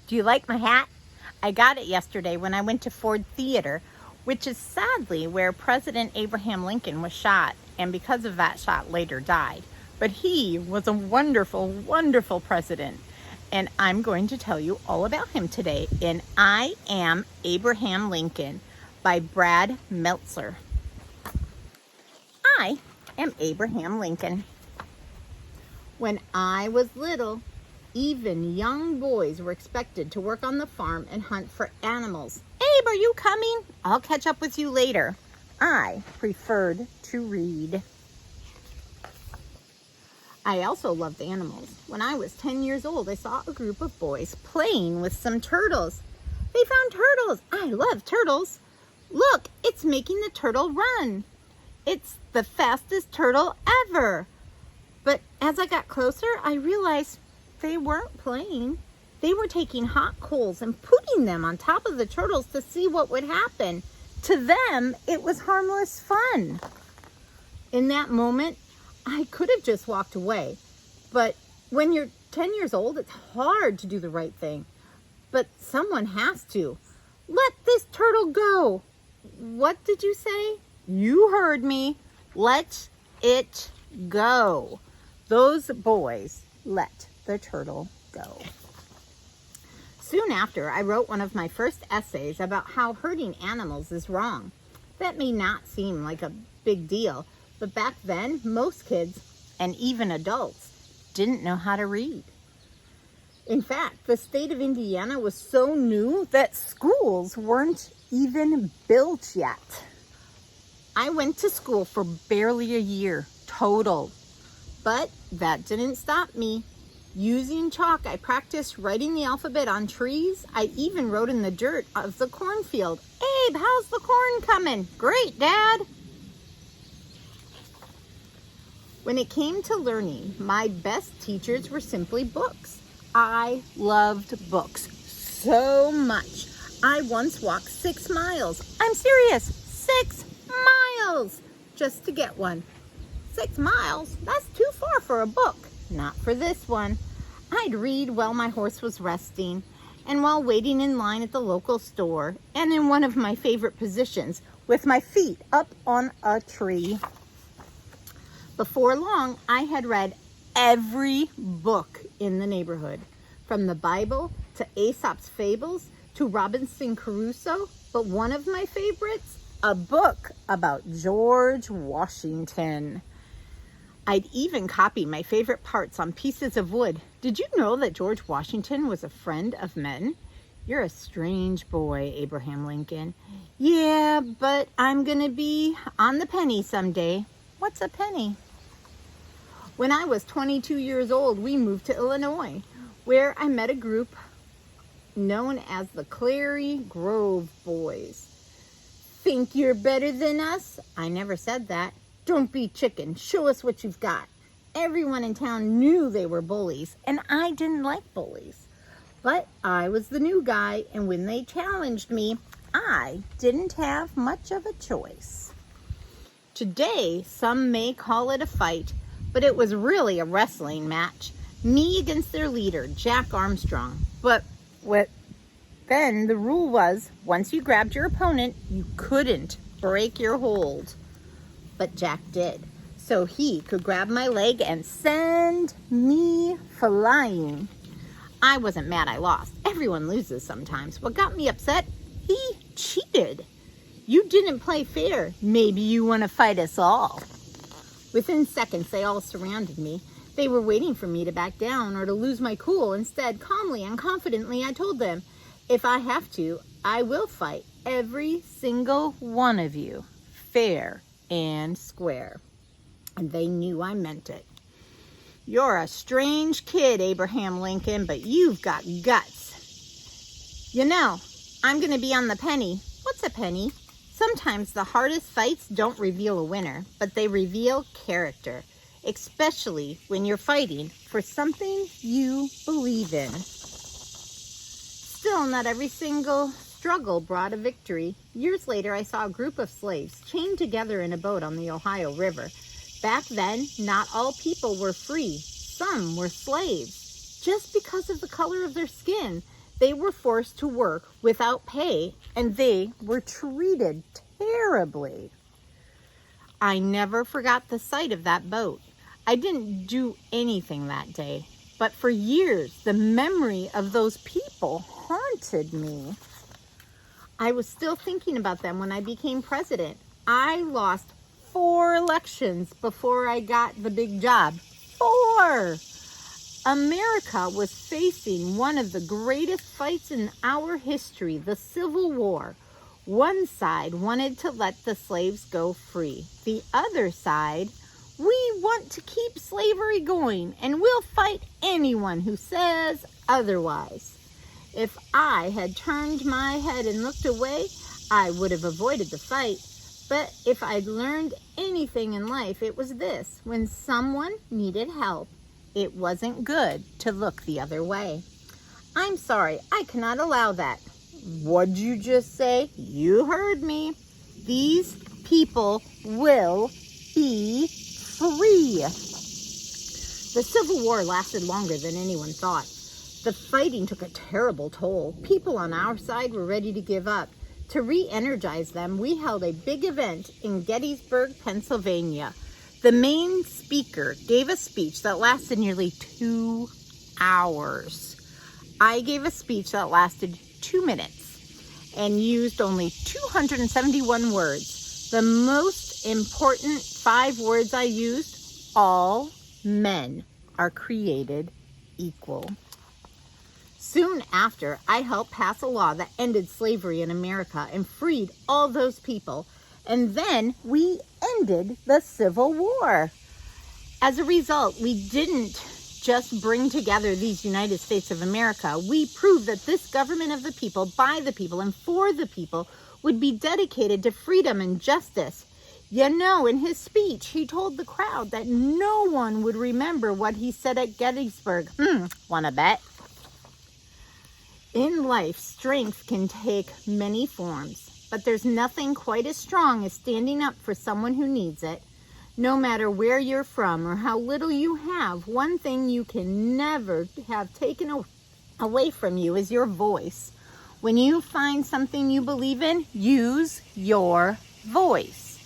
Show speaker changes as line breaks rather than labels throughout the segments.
Do you like my hat? I got it yesterday when I went to Ford Theater, which is sadly where President Abraham Lincoln was shot, and because of that shot later died. But he was a wonderful, wonderful president. And I'm going to tell you all about him today in I Am Abraham Lincoln by Brad Meltzer. I am Abraham Lincoln. When I was little, even young boys were expected to work on the farm and hunt for animals. Abe, are you coming? I'll catch up with you later. I preferred to read. I also loved animals. When I was 10 years old, I saw a group of boys playing with some turtles. They found turtles. I love turtles. Look, it's making the turtle run. It's the fastest turtle ever. But as I got closer, I realized they weren't playing. They were taking hot coals and putting them on top of the turtles to see what would happen. To them, it was harmless fun. In that moment, I could have just walked away. But when you're 10 years old, it's hard to do the right thing. But someone has to. Let this turtle go. What did you say? You heard me. Let it go. Those boys let the turtle go. Soon after, I wrote one of my first essays about how hurting animals is wrong. That may not seem like a big deal, but back then, most kids, and even adults, didn't know how to read. In fact, the state of Indiana was so new that schools weren't even built yet. I went to school for barely a year total. But that didn't stop me. Using chalk, I practiced writing the alphabet on trees. I even wrote in the dirt of the cornfield. Abe, how's the corn coming? Great, Dad. When it came to learning, my best teachers were simply books. I loved books so much. I once walked 6 miles. I'm serious, 6 miles just to get one. 6 miles? That's too far for a book. Not for this one. I'd read while my horse was resting, and while waiting in line at the local store, and in one of my favorite positions, with my feet up on a tree. Before long, I had read every book in the neighborhood, from the Bible to Aesop's Fables to Robinson Crusoe, but one of my favorites, a book about George Washington. I'd even copy my favorite parts on pieces of wood. Did you know that George Washington was a friend of men? You're a strange boy, Abraham Lincoln. Yeah, but I'm gonna be on the penny someday. What's a penny? When I was 22 years old, we moved to Illinois, where I met a group known as the Clary Grove Boys. Think you're better than us? I never said that. Don't be chicken. Show us what you've got. Everyone in town knew they were bullies, and I didn't like bullies. But I was the new guy, and when they challenged me, I didn't have much of a choice. Today, some may call it a fight, but it was really a wrestling match. Me against their leader, Jack Armstrong. But then the rule was, once you grabbed your opponent, you couldn't break your hold. But Jack did, so he could grab my leg and send me flying. I wasn't mad I lost. Everyone loses sometimes. What got me upset? He cheated. You didn't play fair. Maybe you want to fight us all. Within seconds, they all surrounded me. They were waiting for me to back down or to lose my cool. Instead, calmly and confidently, I told them, if I have to, I will fight every single one of you, fair and square. And they knew I meant it. You're a strange kid, Abraham Lincoln, but you've got guts. You know, I'm going to be on the penny. What's a penny? Sometimes the hardest fights don't reveal a winner, but they reveal character, especially when you're fighting for something you believe in. Still, not every single struggle brought a victory. Years later, I saw a group of slaves chained together in a boat on the Ohio River. Back then, not all people were free. Some were slaves. Just because of the color of their skin, They were forced to work without pay, and they were treated terribly. I never forgot the sight of that boat. I didn't do anything that day, but for years, the memory of those people haunted me. I was still thinking about them when I became president. I lost 4 elections before I got the big job. 4! America was facing one of the greatest fights in our history, the Civil War. One side wanted to let the slaves go free. The other side, we want to keep slavery going, and we'll fight anyone who says otherwise. If I had turned my head and looked away, I would have avoided the fight. But if I'd learned anything in life, it was this: when someone needed help, it wasn't good to look the other way. I'm sorry, I cannot allow that. What'd you just say? You heard me. These people will be free. The Civil War lasted longer than anyone thought. The fighting took a terrible toll. People on our side were ready to give up. To re-energize them, we held a big event in Gettysburg, Pennsylvania. The main speaker gave a speech that lasted nearly 2 hours. I gave a speech that lasted 2 minutes and used only 271 words. The most important 5 words I used: all men are created equal. Soon after, I helped pass a law that ended slavery in America and freed all those people. And then we ended the Civil War. As a result, we didn't just bring together these United States of America. We proved that this government of the people, by the people, and for the people would be dedicated to freedom and justice. You know, in his speech, he told the crowd that no one would remember what he said at Gettysburg. Wanna bet? In life, strength can take many forms, but there's nothing quite as strong as standing up for someone who needs it. No matter where you're from or how little you have, one thing you can never have taken away from you is your voice. When you find something you believe in, use your voice.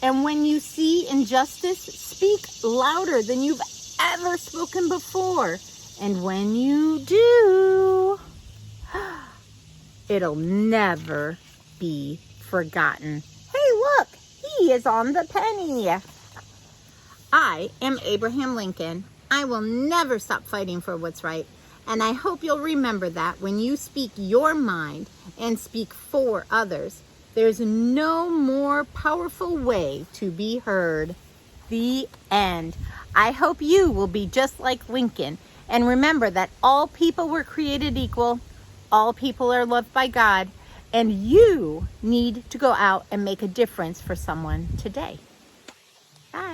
And when you see injustice, speak louder than you've ever spoken before. And when you do, it'll never be forgotten. Hey, look, he is on the penny. I am Abraham Lincoln. I will never stop fighting for what's right. And I hope you'll remember that when you speak your mind and speak for others. There's no more powerful way to be heard. The end. I hope you will be just like Lincoln. And remember that all people were created equal. All people are loved by God, and you need to go out and make a difference for someone today. Bye.